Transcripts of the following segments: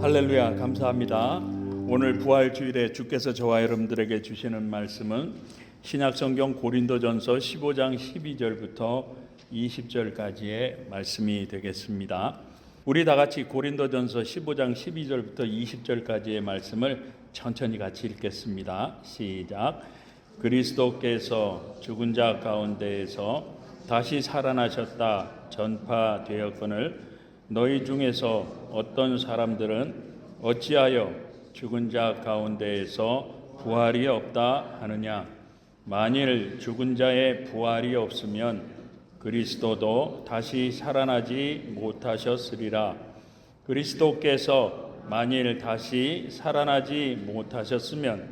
할렐루야, 감사합니다. 오늘 부활주일에 주께서 저와 여러분들에게 주시는 말씀은 신약성경 고린도전서 15장 12절부터 20절까지의 말씀이 되겠습니다. 우리 다 같이 고린도전서 15장 12절부터 20절까지의 말씀을 천천히 같이 읽겠습니다. 시작. 그리스도께서 죽은 자 가운데에서 다시 살아나셨다 전파되었거늘 너희 중에서 어떤 사람들은 어찌하여 죽은 자 가운데에서 부활이 없다 하느냐. 만일 죽은 자의 부활이 없으면 그리스도도 다시 살아나지 못하셨으리라. 그리스도께서 만일 다시 살아나지 못하셨으면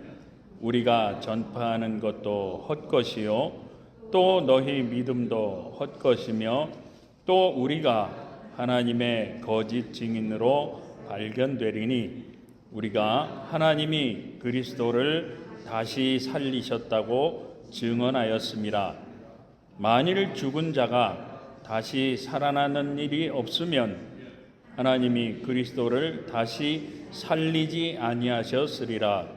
우리가 전파하는 것도 헛것이요 또 너희 믿음도 헛것이며 또 우리가 하나님의 거짓 증인으로 발견되리니 우리가 하나님이 그리스도를 다시 살리셨다고 증언하였습니다. 만일 죽은 자가 다시 살아나는 일이 없으면 하나님이 그리스도를 다시 살리지 아니하셨으리라.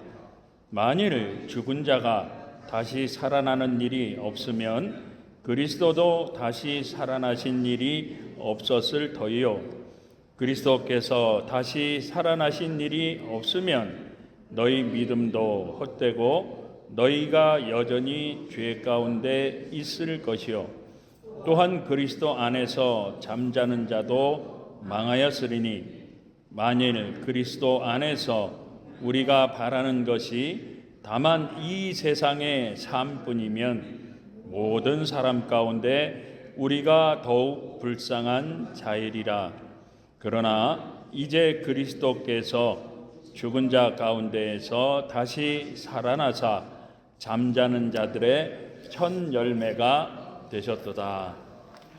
만일 죽은 자가 다시 살아나는 일이 없으면 그리스도도 다시 살아나신 일이 없었을 터이요. 그리스도께서 다시 살아나신 일이 없으면 너희 믿음도 헛되고 너희가 여전히 죄 가운데 있을 것이요. 또한 그리스도 안에서 잠자는 자도 망하였으리니 만일 그리스도 안에서 우리가 바라는 것이 다만 이 세상의 삶뿐이면 모든 사람 가운데 우리가 더욱 불쌍한 자이리라. 그러나 이제 그리스도께서 죽은 자 가운데에서 다시 살아나사 잠자는 자들의 첫 열매가 되셨도다.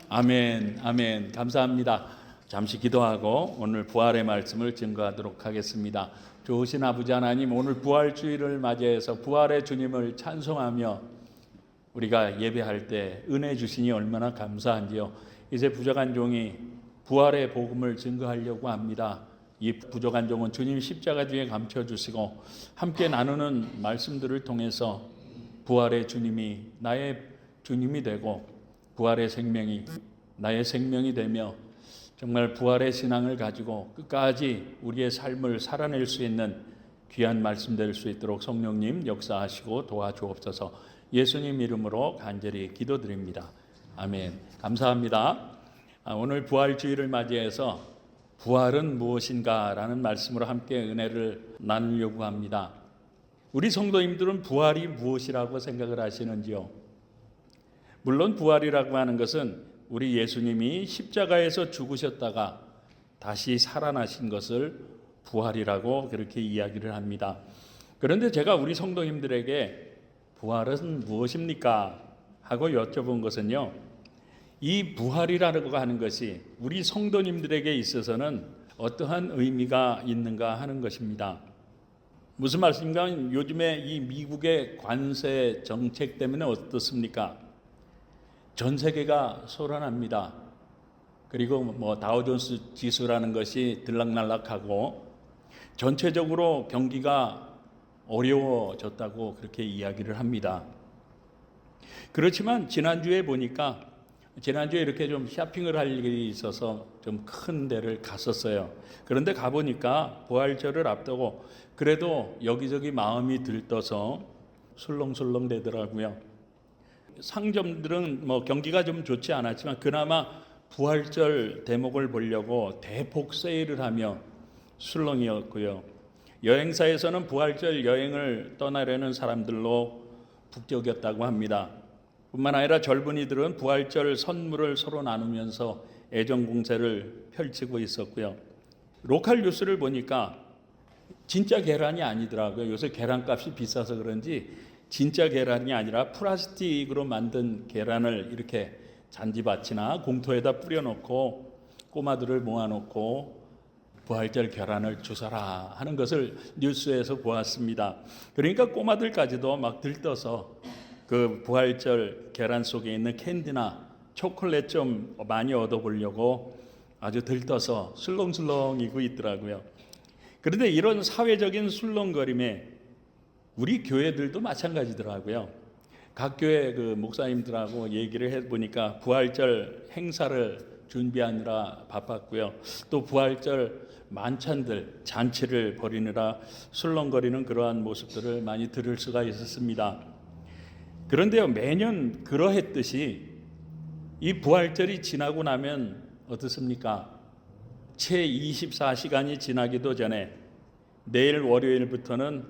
아멘, 아멘. 감사합니다. 잠시 기도하고 오늘 부활의 말씀을 증거하도록 하겠습니다. 좋으신 아버지 하나님, 오늘 부활주일을 맞이해서 부활의 주님을 찬송하며 우리가 예배할 때 은혜 주시니 얼마나 감사한지요. 이제 부족한 종이 부활의 복음을 증거하려고 합니다. 이 부족한 종은 주님 십자가 뒤에 감춰주시고 함께 나누는 말씀들을 통해서 부활의 주님이 나의 주님이 되고 부활의 생명이 나의 생명이 되며 정말 부활의 신앙을 가지고 끝까지 우리의 삶을 살아낼 수 있는 귀한 말씀 될 수 있도록 성령님 역사하시고 도와주옵소서. 예수님 이름으로 간절히 기도드립니다. 아멘. 감사합니다. 오늘 부활주일을 맞이해서 부활은 무엇인가 라는 말씀으로 함께 은혜를 나누려고 합니다. 우리 성도님들은 부활이 무엇이라고 생각을 하시는지요? 물론 부활이라고 하는 것은 우리 예수님이 십자가에서 죽으셨다가 다시 살아나신 것을 부활이라고 그렇게 이야기를 합니다. 그런데 제가 우리 성도님들에게 부활은 무엇입니까? 하고 여쭤본 것은요, 이 부활이라고 하는 것이 우리 성도님들에게 있어서는 어떠한 의미가 있는가 하는 것입니다. 무슨 말씀인가? 요즘에 이 미국의 관세 정책 때문에 어떻습니까? 전 세계가 소란합니다. 그리고 다우존스 지수라는 것이 들락날락하고 전체적으로 경기가 어려워졌다고 그렇게 이야기를 합니다. 그렇지만 지난주에 보니까 지난주에 이렇게 좀 쇼핑을 할 일이 있어서 좀 큰 데를 갔었어요. 그런데 가보니까 부활절을 앞두고 그래도 여기저기 마음이 들떠서 술렁술렁 되더라고요. 상점들은 경기가 좀 좋지 않았지만 그나마 부활절 대목을 보려고 대폭 세일을 하며 술렁이었고요. 여행사에서는 부활절 여행을 떠나려는 사람들로 북적였다고 합니다. 뿐만 아니라 젊은이들은 부활절 선물을 서로 나누면서 애정 공세를 펼치고 있었고요. 로컬 뉴스를 보니까 진짜 계란이 아니더라고요. 요새 계란값이 비싸서 그런지 진짜 계란이 아니라 플라스틱으로 만든 계란을 이렇게 잔디밭이나 공터에다 뿌려놓고 꼬마들을 모아놓고 부활절 계란을 주사라 하는 것을 뉴스에서 보았습니다. 그러니까 꼬마들까지도 막 들떠서 그 부활절 계란 속에 있는 캔디나 초콜릿 좀 많이 얻어보려고 아주 들떠서 술렁술렁이고 있더라고요. 그런데 이런 사회적인 술렁거림에 우리 교회들도 마찬가지더라고요. 각 교회 그 목사님들하고 얘기를 해보니까 부활절 행사를 준비하느라 바빴고요. 또 부활절 만찬들, 잔치를 벌이느라 술렁거리는 그러한 모습들을 많이 들을 수가 있었습니다. 그런데요, 매년 그러했듯이 이 부활절이 지나고 나면 어떻습니까? 채 24시간이 지나기도 전에 내일 월요일부터는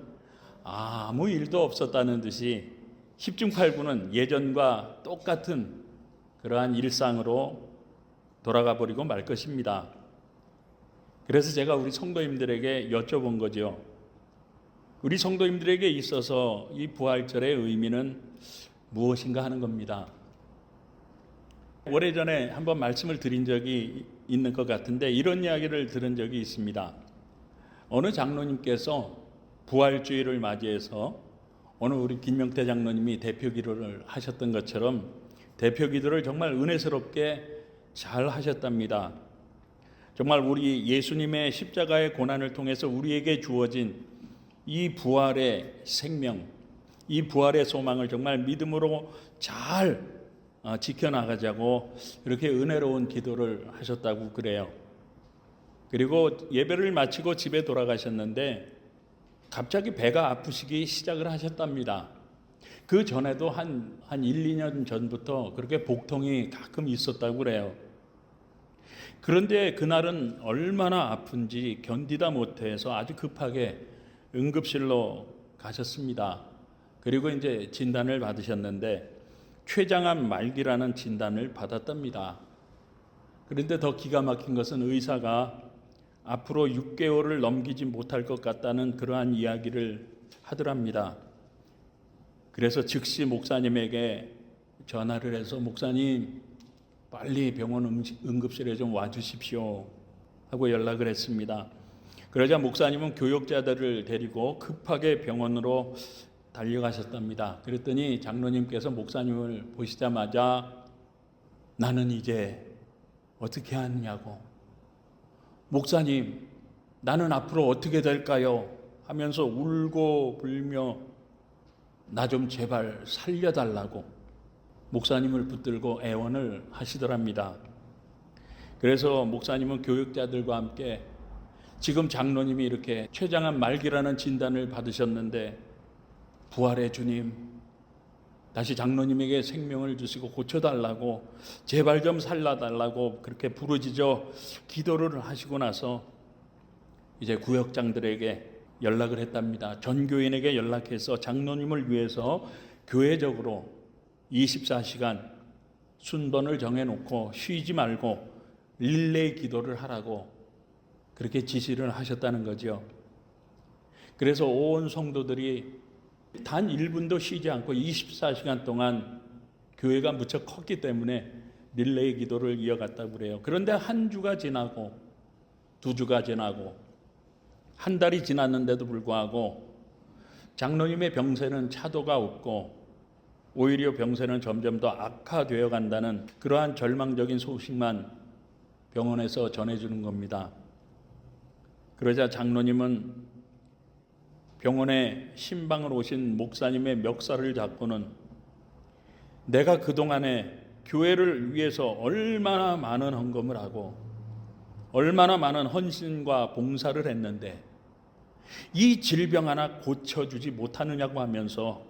아무 일도 없었다는 듯이 10중 8구는 예전과 똑같은 그러한 일상으로 돌아가 버리고 말 것입니다. 그래서 제가 우리 성도님들에게 여쭤본 거죠. 우리 성도님들에게 있어서 이 부활절의 의미는 무엇인가 하는 겁니다. 오래전에 한번 말씀을 드린 적이 있는 것 같은데 이런 이야기를 들은 적이 있습니다. 어느 장로님께서 부활주의를 맞이해서 오늘 우리 김명태 장로님이 대표 기도를 하셨던 것처럼 대표 기도를 정말 은혜스럽게 잘 하셨답니다. 정말 우리 예수님의 십자가의 고난을 통해서 우리에게 주어진 이 부활의 생명, 이 부활의 소망을 정말 믿음으로 잘 지켜나가자고 이렇게 은혜로운 기도를 하셨다고 그래요. 그리고 예배를 마치고 집에 돌아가셨는데 갑자기 배가 아프시기 시작을 하셨답니다. 그 전에도 한 1, 2년 전부터 그렇게 복통이 가끔 있었다고 그래요. 그런데 그날은 얼마나 아픈지 견디다 못해서 아주 급하게 응급실로 가셨습니다. 그리고 이제 진단을 받으셨는데 췌장암 말기라는 진단을 받았답니다. 그런데 더 기가 막힌 것은 의사가 앞으로 6개월을 넘기지 못할 것 같다는 그러한 이야기를 하더랍니다. 그래서 즉시 목사님에게 전화를 해서 목사님 빨리 병원 응급실에 좀 와주십시오 하고 연락을 했습니다. 그러자 목사님은 교역자들을 데리고 급하게 병원으로 달려가셨답니다. 그랬더니 장로님께서 목사님을 보시자마자 나는 이제 어떻게 하느냐고, 목사님 나는 앞으로 어떻게 될까요? 하면서 울고 불며 나 좀 제발 살려달라고 목사님을 붙들고 애원을 하시더랍니다. 그래서 목사님은 교육자들과 함께 지금 장로님이 이렇게 췌장암 말기라는 진단을 받으셨는데 부활의 주님 다시 장로님에게 생명을 주시고 고쳐달라고 제발 좀 살려달라고 그렇게 부르짖어 기도를 하시고 나서 이제 구역장들에게 연락을 했답니다. 전교인에게 연락해서 장로님을 위해서 교회적으로 24시간 순번을 정해놓고 쉬지 말고 릴레이 기도를 하라고 그렇게 지시를 하셨다는 거죠. 그래서 온 성도들이 단 1분도 쉬지 않고 24시간 동안 교회가 무척 컸기 때문에 릴레이 기도를 이어갔다고 그래요. 그런데 한 주가 지나고 2주가 지나고 한 달이 지났는데도 불구하고 장로님의 병세는 차도가 없고 오히려 병세는 점점 더 악화되어 간다는 그러한 절망적인 소식만 병원에서 전해주는 겁니다. 그러자 장로님은 병원에 신방을 오신 목사님의 멱살을 잡고는 내가 그동안에 교회를 위해서 얼마나 많은 헌금을 하고 얼마나 많은 헌신과 봉사를 했는데 이 질병 하나 고쳐주지 못하느냐고 하면서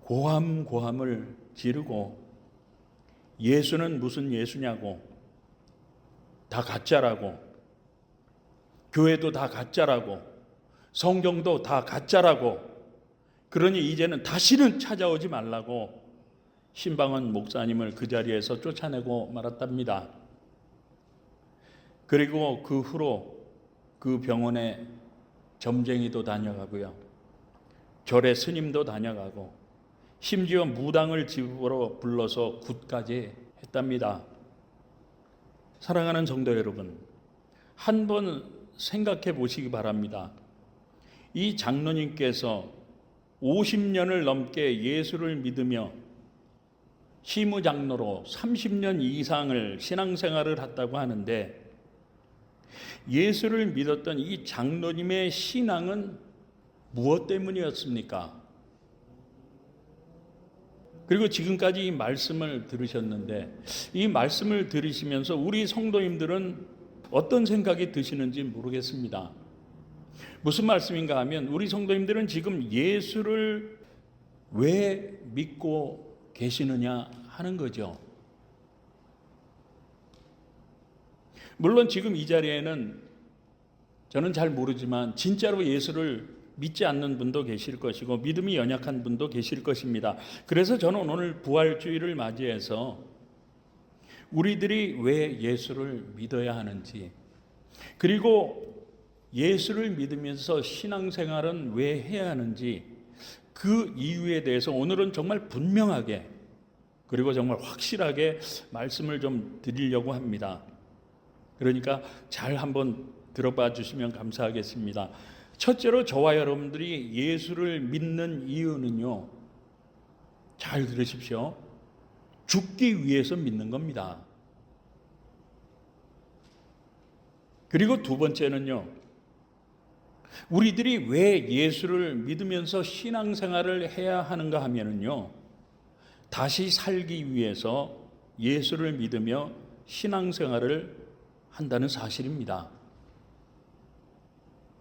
고함고함을 지르고 예수는 무슨 예수냐고, 다 가짜라고, 교회도 다 가짜라고, 성경도 다 가짜라고, 그러니 이제는 다시는 찾아오지 말라고 신방원 목사님을 그 자리에서 쫓아내고 말았답니다. 그리고 그 후로 그 병원에 점쟁이도 다녀가고요, 절에 스님도 다녀가고 심지어 무당을 집으로 불러서 굿까지 했답니다. 사랑하는 성도 여러분, 한번 생각해 보시기 바랍니다. 이 장로님께서 50년을 넘게 예수를 믿으며 시무장로로 30년 이상을 신앙생활을 했다고 하는데 예수를 믿었던 이 장로님의 신앙은 무엇 때문이었습니까? 그리고 지금까지 이 말씀을 들으셨는데 이 말씀을 들으시면서 우리 성도님들은 어떤 생각이 드시는지 모르겠습니다. 무슨 말씀인가 하면 우리 성도님들은 지금 예수를 왜 믿고 계시느냐 하는 거죠. 물론 지금 이 자리에는 저는 잘 모르지만 진짜로 예수를 믿지 않는 분도 계실 것이고 믿음이 연약한 분도 계실 것입니다. 그래서 저는 오늘 부활주의를 맞이해서 우리들이 왜 예수를 믿어야 하는지, 그리고 예수를 믿으면서 신앙생활은 왜 해야 하는지 그 이유에 대해서 오늘은 정말 분명하게 그리고 정말 확실하게 말씀을 좀 드리려고 합니다. 그러니까 잘 한번 들어봐 주시면 감사하겠습니다. 첫째로 저와 여러분들이 예수를 믿는 이유는요, 잘 들으십시오. 죽기 위해서 믿는 겁니다. 그리고 두 번째는요, 우리들이 왜 예수를 믿으면서 신앙생활을 해야 하는가 하면은요, 다시 살기 위해서 예수를 믿으며 신앙생활을 한다는 사실입니다.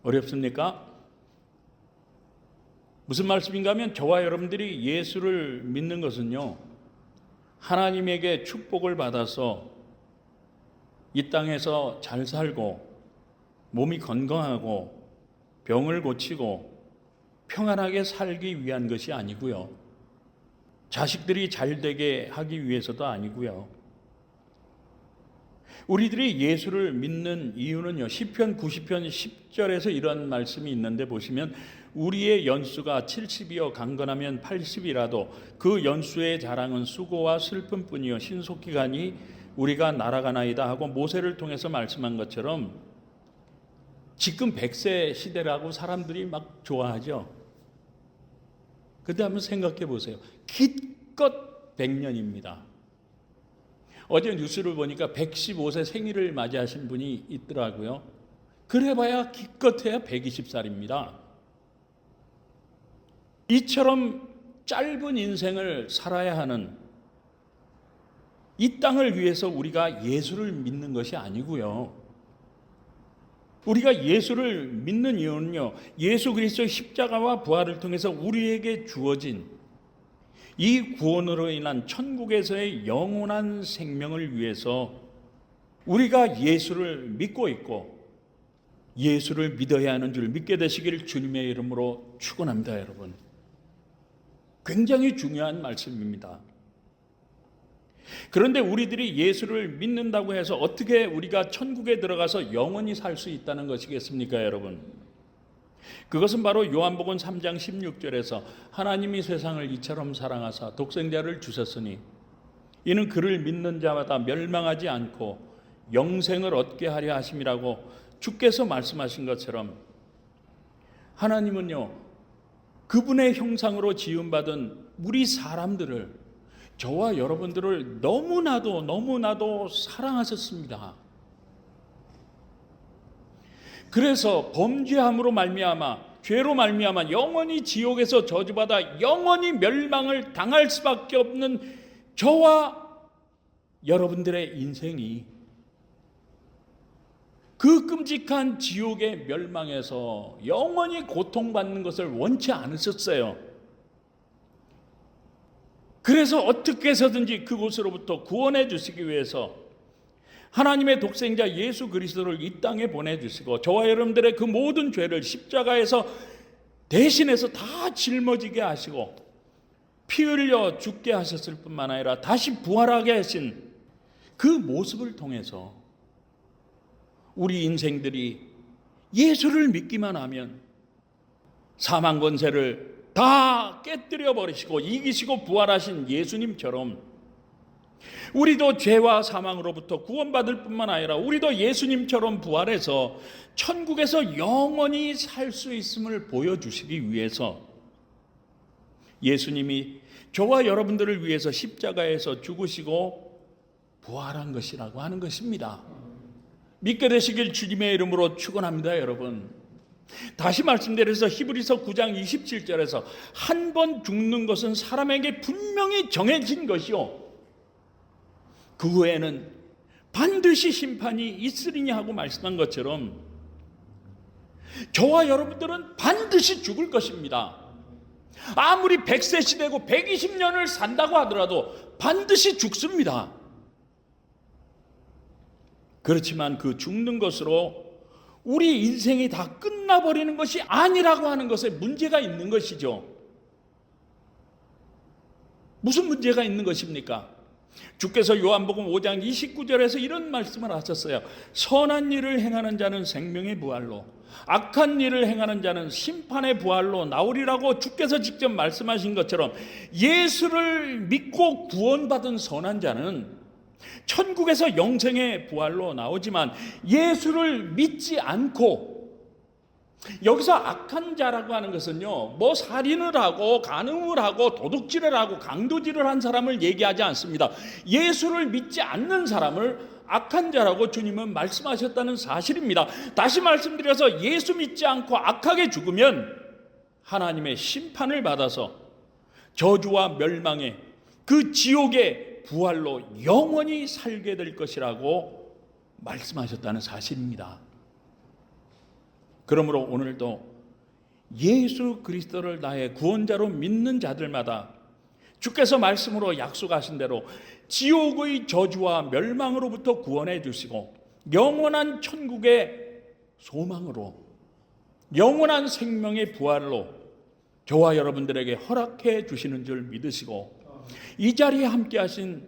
어렵습니까? 무슨 말씀인가 하면 저와 여러분들이 예수를 믿는 것은요, 하나님에게 축복을 받아서 이 땅에서 잘 살고 몸이 건강하고 병을 고치고 평안하게 살기 위한 것이 아니고요, 자식들이 잘 되게 하기 위해서도 아니고요. 우리들이 예수를 믿는 이유는요, 시편 90편 10절에서 이런 말씀이 있는데 보시면 우리의 연수가 70이요 강건하면 80이라도 그 연수의 자랑은 수고와 슬픔뿐이요 신속히 가니 우리가 날아가나이다 하고 모세를 통해서 말씀한 것처럼 지금 100세 시대라고 사람들이 막 좋아하죠. 그런데 한번 생각해 보세요. 기껏 100년입니다. 어제 뉴스를 보니까 115세 생일을 맞이하신 분이 있더라고요. 그래봐야 기껏해야 120살입니다. 이처럼 짧은 인생을 살아야 하는 이 땅을 위해서 우리가 예수를 믿는 것이 아니고요. 우리가 예수를 믿는 이유는요, 예수 그리스도의 십자가와 부활을 통해서 우리에게 주어진 이 구원으로 인한 천국에서의 영원한 생명을 위해서 우리가 예수를 믿고 있고 예수를 믿어야 하는 줄 믿게 되시기를 주님의 이름으로 축원합니다. 여러분, 굉장히 중요한 말씀입니다. 그런데 우리들이 예수를 믿는다고 해서 어떻게 우리가 천국에 들어가서 영원히 살 수 있다는 것이겠습니까, 여러분? 그것은 바로 요한복음 3장 16절에서 하나님이 세상을 이처럼 사랑하사 독생자를 주셨으니 이는 그를 믿는 자마다 멸망하지 않고 영생을 얻게 하려 하심이라고 주께서 말씀하신 것처럼 하나님은요, 그분의 형상으로 지음받은 우리 사람들을, 저와 여러분들을 너무나도 사랑하셨습니다. 그래서 범죄함으로 말미암아, 죄로 말미암아 영원히 지옥에서 저주받아 영원히 멸망을 당할 수밖에 없는 저와 여러분들의 인생이 그 끔찍한 지옥의 멸망에서 영원히 고통받는 것을 원치 않으셨어요. 그래서 어떻게 해서든지 그곳으로부터 구원해 주시기 위해서 하나님의 독생자 예수 그리스도를 이 땅에 보내주시고 저와 여러분들의 그 모든 죄를 십자가에서 대신해서 다 짊어지게 하시고 피 흘려 죽게 하셨을 뿐만 아니라 다시 부활하게 하신 그 모습을 통해서 우리 인생들이 예수를 믿기만 하면 사망 권세를 다 깨뜨려 버리시고 이기시고 부활하신 예수님처럼 우리도 죄와 사망으로부터 구원받을 뿐만 아니라 우리도 예수님처럼 부활해서 천국에서 영원히 살 수 있음을 보여주시기 위해서 예수님이 저와 여러분들을 위해서 십자가에서 죽으시고 부활한 것이라고 하는 것입니다. 믿게 되시길 주님의 이름으로 축원합니다, 여러분. 다시 말씀드려서 히브리서 9장 27절에서 한 번 죽는 것은 사람에게 분명히 정해진 것이요 그 후에는 반드시 심판이 있으리니 하고 말씀한 것처럼 저와 여러분들은 반드시 죽을 것입니다. 아무리 100세 시대고 120년을 산다고 하더라도 반드시 죽습니다. 그렇지만 그 죽는 것으로 우리 인생이 다 끝나버리는 것이 아니라고 하는 것에 문제가 있는 것이죠. 무슨 문제가 있는 것입니까? 주께서 요한복음 5장 29절에서 이런 말씀을 하셨어요. 선한 일을 행하는 자는 생명의 부활로, 악한 일을 행하는 자는 심판의 부활로 나오리라고 주께서 직접 말씀하신 것처럼 예수를 믿고 구원받은 선한 자는 천국에서 영생의 부활로 나오지만 예수를 믿지 않고, 여기서 악한 자라고 하는 것은요, 뭐 살인을 하고 간음을 하고 도둑질을 하고 강도질을 한 사람을 얘기하지 않습니다. 예수를 믿지 않는 사람을 악한 자라고 주님은 말씀하셨다는 사실입니다. 다시 말씀드려서 예수 믿지 않고 악하게 죽으면 하나님의 심판을 받아서 저주와 멸망의 그 지옥의 부활로 영원히 살게 될 것이라고 말씀하셨다는 사실입니다. 그러므로 오늘도 예수 그리스도를 나의 구원자로 믿는 자들마다 주께서 말씀으로 약속하신 대로 지옥의 저주와 멸망으로부터 구원해 주시고 영원한 천국의 소망으로, 영원한 생명의 부활로 저와 여러분들에게 허락해 주시는 줄 믿으시고, 이 자리에 함께 하신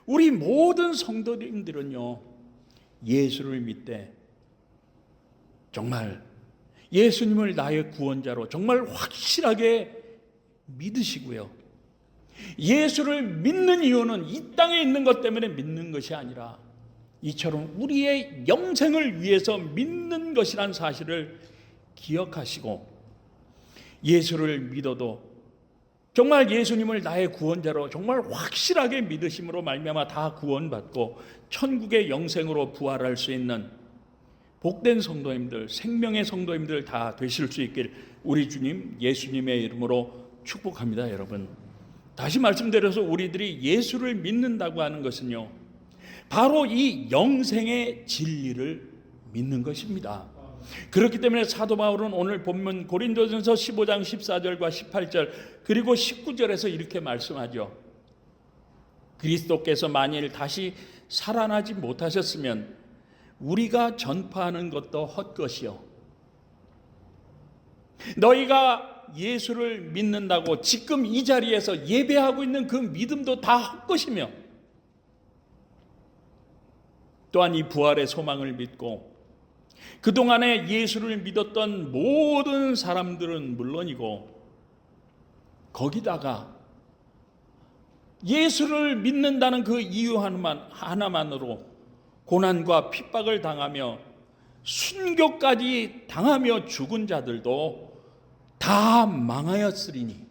우리 모든 성도님들은요, 예수를 믿되 정말 예수님을 나의 구원자로 정말 확실하게 믿으시고요, 예수를 믿는 이유는 이 땅에 있는 것 때문에 믿는 것이 아니라 이처럼 우리의 영생을 위해서 믿는 것이란 사실을 기억하시고, 예수를 믿어도 정말 예수님을 나의 구원자로 정말 확실하게 믿으심으로 말미암아 다 구원받고 천국의 영생으로 부활할 수 있는 복된 성도님들, 생명의 성도님들 다 되실 수 있길 우리 주님 예수님의 이름으로 축복합니다. 여러분, 다시 말씀드려서 우리들이 예수를 믿는다고 하는 것은요, 바로 이 영생의 진리를 믿는 것입니다. 그렇기 때문에 사도 바울은 오늘 본문 고린도전서 15장 14절과 18절 그리고 19절에서 이렇게 말씀하죠. 그리스도께서 만일 다시 살아나지 못하셨으면 우리가 전파하는 것도 헛것이요, 너희가 예수를 믿는다고 지금 이 자리에서 예배하고 있는 그 믿음도 다 헛것이며, 또한 이 부활의 소망을 믿고 그동안에 예수를 믿었던 모든 사람들은 물론이고, 거기다가 예수를 믿는다는 그 이유 하나만으로 고난과 핍박을 당하며 순교까지 당하며 죽은 자들도 다 망하였으리니,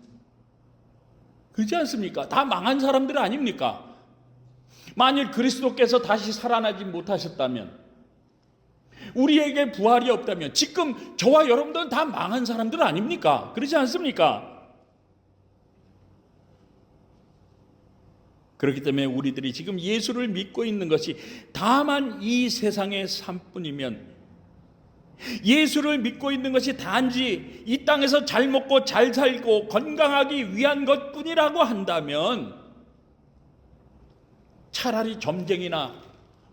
그렇지 않습니까? 다 망한 사람들 아닙니까? 만일 그리스도께서 다시 살아나지 못하셨다면, 우리에게 부활이 없다면 지금 저와 여러분들은 다 망한 사람들 아닙니까? 그렇지 않습니까? 그렇기 때문에 우리들이 지금 예수를 믿고 있는 것이 다만 이 세상의 삶뿐이면, 예수를 믿고 있는 것이 단지 이 땅에서 잘 먹고 잘 살고 건강하기 위한 것뿐이라고 한다면 차라리 점쟁이나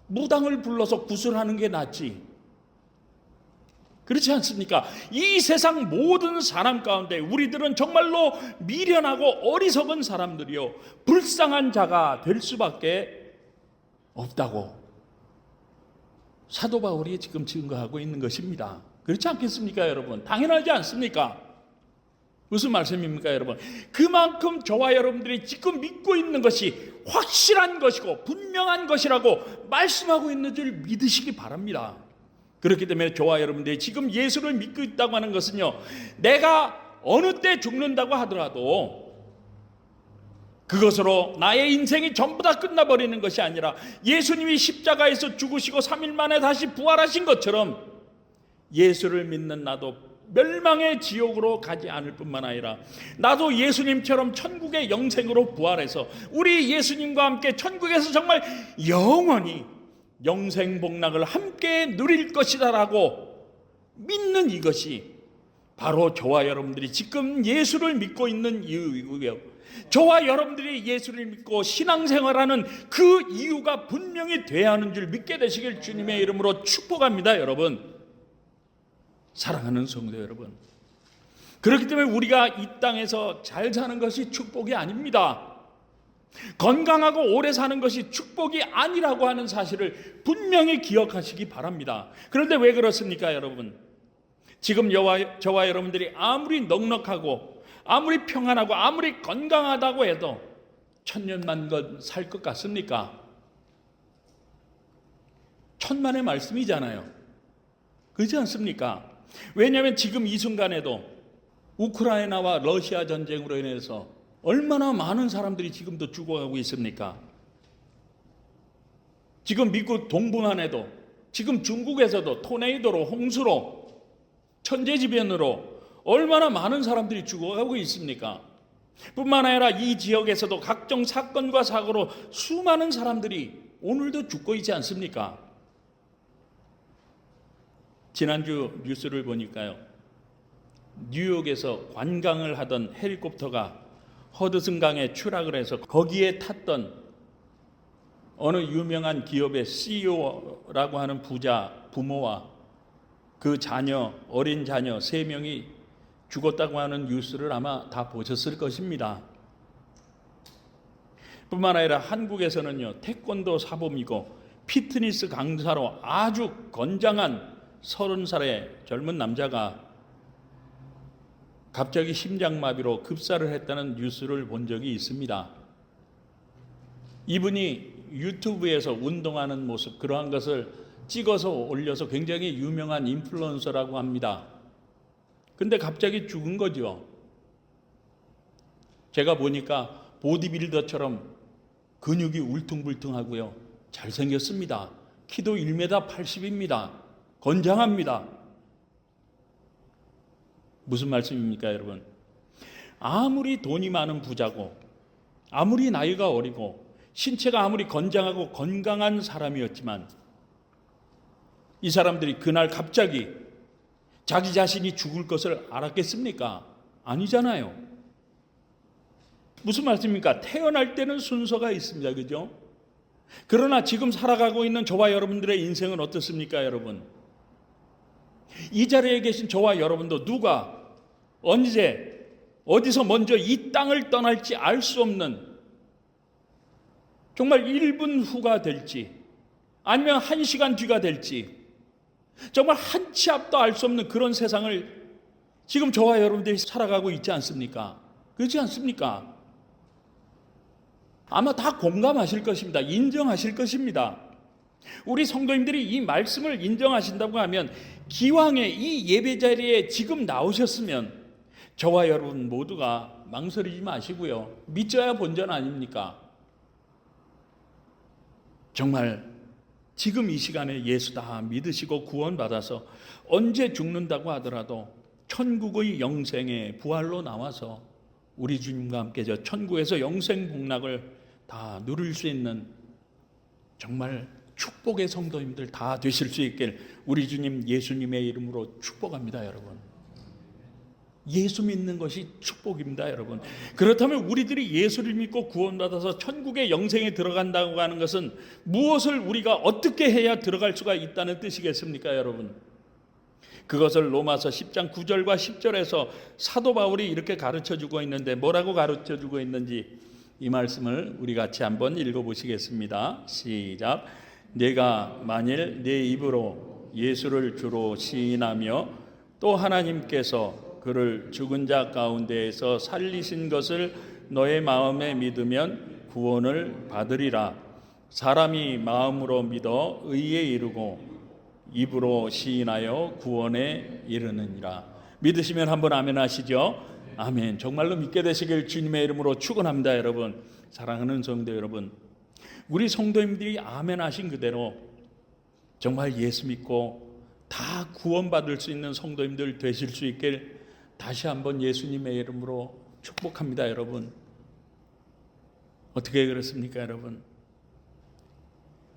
무당을 불러서 구슬하는 게 낫지, 그렇지 않습니까? 이 세상 모든 사람 가운데 우리들은 정말로 미련하고 어리석은 사람들이요, 불쌍한 자가 될 수밖에 없다고 사도 바울이 지금 증거하고 있는 것입니다. 그렇지 않겠습니까, 여러분? 당연하지 않습니까? 무슨 말씀입니까, 여러분? 그만큼 저와 여러분들이 지금 믿고 있는 것이 확실한 것이고 분명한 것이라고 말씀하고 있는 줄 믿으시기 바랍니다. 그렇기 때문에 저와 여러분들이 지금 예수를 믿고 있다고 하는 것은요, 내가 어느 때 죽는다고 하더라도 그것으로 나의 인생이 전부 다 끝나버리는 것이 아니라 예수님이 십자가에서 죽으시고 3일 만에 다시 부활하신 것처럼 예수를 믿는 나도 멸망의 지옥으로 가지 않을 뿐만 아니라 나도 예수님처럼 천국의 영생으로 부활해서 우리 예수님과 함께 천국에서 정말 영원히 영생 복락을 함께 누릴 것이다 라고 믿는 이것이 바로 저와 여러분들이 지금 예수를 믿고 있는 이유이고요, 저와 여러분들이 예수를 믿고 신앙생활하는 그 이유가 분명히 돼야 하는 줄 믿게 되시길 주님의 이름으로 축복합니다. 여러분, 사랑하는 성도 여러분, 그렇기 때문에 우리가 이 땅에서 잘 사는 것이 축복이 아닙니다. 건강하고 오래 사는 것이 축복이 아니라고 하는 사실을 분명히 기억하시기 바랍니다. 그런데 왜 그렇습니까, 여러분? 지금 저와 여러분들이 아무리 넉넉하고 아무리 평안하고 아무리 건강하다고 해도 천년만건 살 것 같습니까? 천만의 말씀이잖아요. 그렇지 않습니까? 왜냐하면 지금 이 순간에도 우크라이나와 러시아 전쟁으로 인해서 얼마나 많은 사람들이 지금도 죽어가고 있습니까? 지금 미국 동부만 해도, 지금 중국에서도 토네이도로, 홍수로, 천재지변으로 얼마나 많은 사람들이 죽어가고 있습니까? 뿐만 아니라 이 지역에서도 각종 사건과 사고로 수많은 사람들이 오늘도 죽고 있지 않습니까? 지난주 뉴스를 보니까요, 뉴욕에서 관광을 하던 헬리콥터가 허드슨강에 추락을 해서 거기에 탔던 어느 유명한 기업의 CEO라고 하는 부자 부모와 그 자녀, 어린 자녀 3명이 죽었다고 하는 뉴스를 아마 다 보셨을 것입니다. 뿐만 아니라 한국에서는요, 태권도 사범이고 피트니스 강사로 아주 건장한 30살의 젊은 남자가 갑자기 심장마비로 급사를 했다는 뉴스를 본 적이 있습니다. 이분이 유튜브에서 운동하는 모습, 그러한 것을 찍어서 올려서 굉장히 유명한 인플루언서라고 합니다. 근데 갑자기 죽은 거죠. 제가 보니까 보디빌더처럼 근육이 울퉁불퉁하고요, 잘생겼습니다. 키도 1m 80입니다. 건장합니다. 무슨 말씀입니까, 여러분? 아무리 돈이 많은 부자고 아무리 나이가 어리고 신체가 아무리 건장하고 건강한 사람이었지만 이 사람들이 그날 갑자기 자기 자신이 죽을 것을 알았겠습니까? 아니잖아요. 무슨 말씀입니까? 태어날 때는 순서가 있습니다. 그죠? 그러나 지금 살아가고 있는 저와 여러분들의 인생은 어떻습니까, 여러분? 이 자리에 계신 저와 여러분도 누가 언제 어디서 먼저 이 땅을 떠날지 알 수 없는, 정말 1분 후가 될지 아니면 1시간 뒤가 될지 정말 한 치 앞도 알 수 없는 그런 세상을 지금 저와 여러분들이 살아가고 있지 않습니까? 그렇지 않습니까? 아마 다 공감하실 것입니다. 인정하실 것입니다. 우리 성도님들이 이 말씀을 인정하신다고 하면 기왕에 이 예배 자리에 지금 나오셨으면 저와 여러분 모두가 망설이지 마시고요, 믿져야 본전 아닙니까? 정말 지금 이 시간에 예수 다 믿으시고 구원받아서 언제 죽는다고 하더라도 천국의 영생의 부활로 나와서 우리 주님과 함께 저 천국에서 영생 복락을 다 누릴 수 있는 정말 축복의 성도님들 다 되실 수 있길 우리 주님 예수님의 이름으로 축복합니다. 여러분, 예수 믿는 것이 축복입니다. 여러분, 그렇다면 우리들이 예수를 믿고 구원받아서 천국의 영생에 들어간다고 하는 것은 무엇을 우리가 어떻게 해야 들어갈 수가 있다는 뜻이겠습니까, 여러분? 그것을 로마서 10장 9절과 10절에서 사도 바울이 이렇게 가르쳐주고 있는데, 뭐라고 가르쳐주고 있는지 이 말씀을 우리 같이 한번 읽어보시겠습니다. 시작. 내가 만일 내 입으로 예수를 주로 시인하며 또 하나님께서 그를 죽은 자 가운데에서 살리신 것을 너의 마음에 믿으면 구원을 받으리라. 사람이 마음으로 믿어 의에 이르고 입으로 시인하여 구원에 이르느니라. 믿으시면 한번 아멘 하시죠. 아멘. 정말로 믿게 되시길 주님의 이름으로 축원합니다. 여러분, 사랑하는 성도 여러분, 우리 성도님들이 아멘 하신 그대로 정말 예수 믿고 다 구원받을 수 있는 성도님들 되실 수 있길 다시 한번 예수님의 이름으로 축복합니다. 여러분, 어떻게 그렇습니까? 여러분,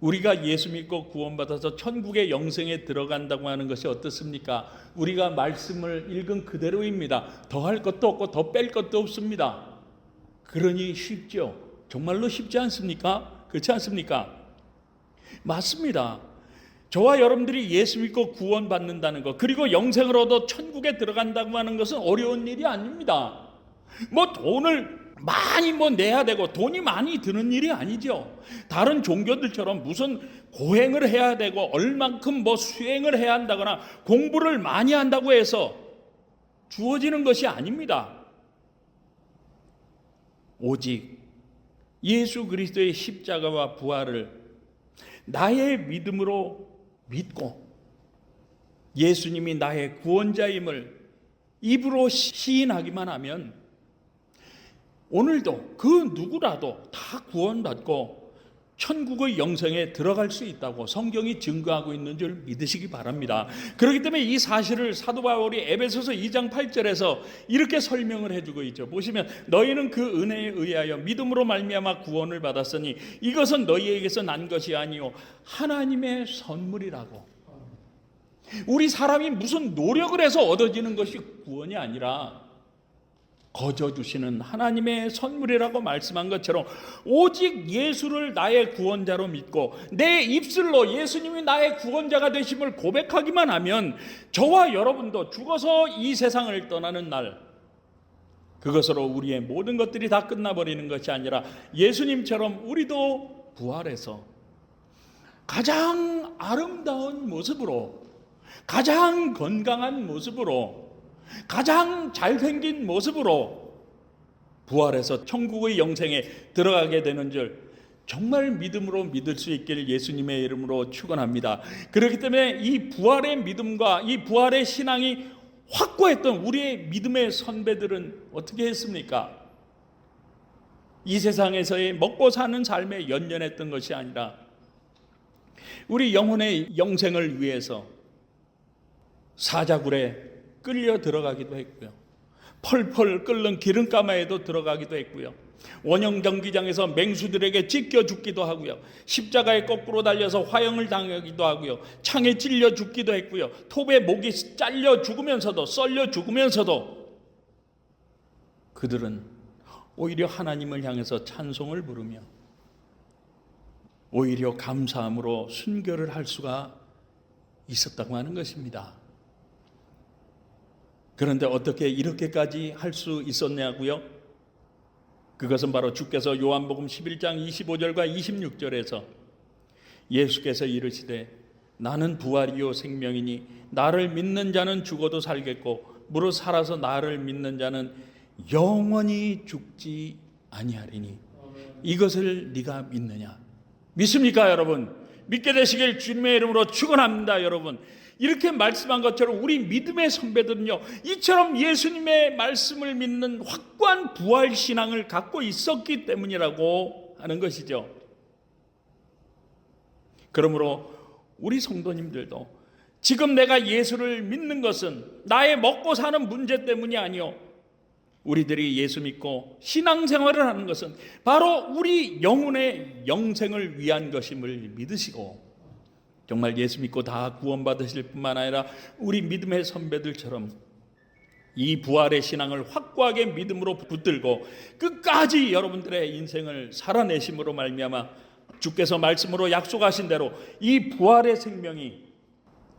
우리가 예수 믿고 구원받아서 천국의 영생에 들어간다고 하는 것이 어떻습니까? 우리가 말씀을 읽은 그대로입니다. 더할 것도 없고 더 뺄 것도 없습니다. 그러니 쉽죠? 정말로 쉽지 않습니까? 그렇지 않습니까? 맞습니다. 저와 여러분들이 예수 믿고 구원받는다는 것, 그리고 영생을 얻어 천국에 들어간다고 하는 것은 어려운 일이 아닙니다. 돈을 많이 내야 되고 돈이 많이 드는 일이 아니죠. 다른 종교들처럼 무슨 고행을 해야 되고 얼만큼 수행을 해야 한다거나 공부를 많이 한다고 해서 주어지는 것이 아닙니다. 오직 예수 그리스도의 십자가와 부활을 나의 믿음으로 믿고 예수님이 나의 구원자임을 입으로 시인하기만 하면 오늘도 그 누구라도 다 구원받고 천국의 영생에 들어갈 수 있다고 성경이 증거하고 있는 줄 믿으시기 바랍니다. 그렇기 때문에 이 사실을 사도 바울이 에베소서 2장 8절에서 이렇게 설명을 해주고 있죠. 보시면 너희는 그 은혜에 의하여 믿음으로 말미암아 구원을 받았으니 이것은 너희에게서 난 것이 아니요 하나님의 선물이라고. 우리 사람이 무슨 노력을 해서 얻어지는 것이 구원이 아니라 거저 주시는 하나님의 선물이라고 말씀한 것처럼 오직 예수를 나의 구원자로 믿고 내 입술로 예수님이 나의 구원자가 되심을 고백하기만 하면 저와 여러분도 죽어서 이 세상을 떠나는 날, 그것으로 우리의 모든 것들이 다 끝나버리는 것이 아니라 예수님처럼 우리도 부활해서 가장 아름다운 모습으로, 가장 건강한 모습으로, 가장 잘생긴 모습으로 부활해서 천국의 영생에 들어가게 되는 줄 정말 믿음으로 믿을 수 있기를 예수님의 이름으로 축원합니다. 그렇기 때문에 이 부활의 믿음과 이 부활의 신앙이 확고했던 우리의 믿음의 선배들은 어떻게 했습니까? 이 세상에서의 먹고 사는 삶에 연연했던 것이 아니라 우리 영혼의 영생을 위해서 사자굴에 끌려 들어가기도 했고요. 펄펄 끓는 기름가마에도 들어가기도 했고요. 원형 경기장에서 맹수들에게 찢겨 죽기도 하고요. 십자가에 거꾸로 달려서 화형을 당하기도 하고요. 창에 찔려 죽기도 했고요. 톱에 목이 잘려 죽으면서도, 썰려 죽으면서도 그들은 오히려 하나님을 향해서 찬송을 부르며 오히려 감사함으로 순교를 할 수가 있었다고 하는 것입니다. 그런데 어떻게 이렇게까지 할 수 있었냐고요? 그것은 바로 주께서 요한복음 11장 25절과 26절에서 예수께서 이르시되 나는 부활이요 생명이니 나를 믿는 자는 죽어도 살겠고 무릇 살아서 나를 믿는 자는 영원히 죽지 아니하리니 이것을 네가 믿느냐? 믿습니까 여러분? 믿게 되시길 주님의 이름으로 축원합니다. 여러분, 이렇게 말씀한 것처럼 우리 믿음의 선배들은요, 이처럼 예수님의 말씀을 믿는 확고한 부활신앙을 갖고 있었기 때문이라고 하는 것이죠. 그러므로 우리 성도님들도 지금 내가 예수를 믿는 것은 나의 먹고 사는 문제 때문이 아니요, 우리들이 예수 믿고 신앙생활을 하는 것은 바로 우리 영혼의 영생을 위한 것임을 믿으시고 정말 예수 믿고 다 구원받으실 뿐만 아니라 우리 믿음의 선배들처럼 이 부활의 신앙을 확고하게 믿음으로 붙들고 끝까지 여러분들의 인생을 살아내심으로 말미암아 주께서 말씀으로 약속하신 대로 이 부활의 생명이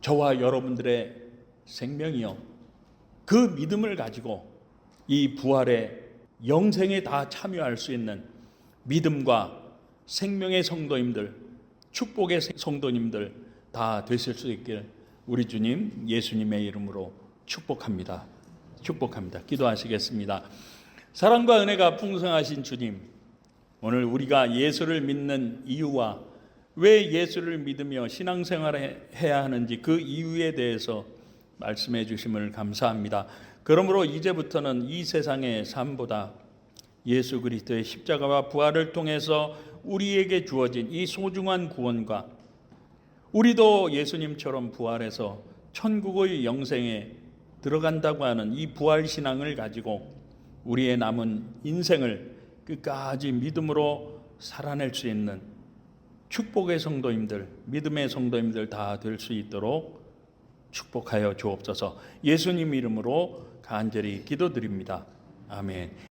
저와 여러분들의 생명이요, 그 믿음을 가지고 이 부활의 영생에 다 참여할 수 있는 믿음과 생명의 성도님들, 축복의 성도님들 다 되실 수 있길 우리 주님 예수님의 이름으로 축복합니다. 축복합니다. 기도하시겠습니다. 사랑과 은혜가 풍성하신 주님, 오늘 우리가 예수를 믿는 이유와 왜 예수를 믿으며 신앙생활을 해야 하는지 그 이유에 대해서 말씀해 주심을 감사합니다. 그러므로 이제부터는 이 세상의 삶보다 예수 그리스도의 십자가와 부활을 통해서 우리에게 주어진 이 소중한 구원과 우리도 예수님처럼 부활해서 천국의 영생에 들어간다고 하는 이 부활 신앙을 가지고 우리의 남은 인생을 끝까지 믿음으로 살아낼 수 있는 축복의 성도님들, 믿음의 성도님들 다 될 수 있도록 축복하여 주옵소서. 예수님 이름으로 간절히 기도드립니다. 아멘.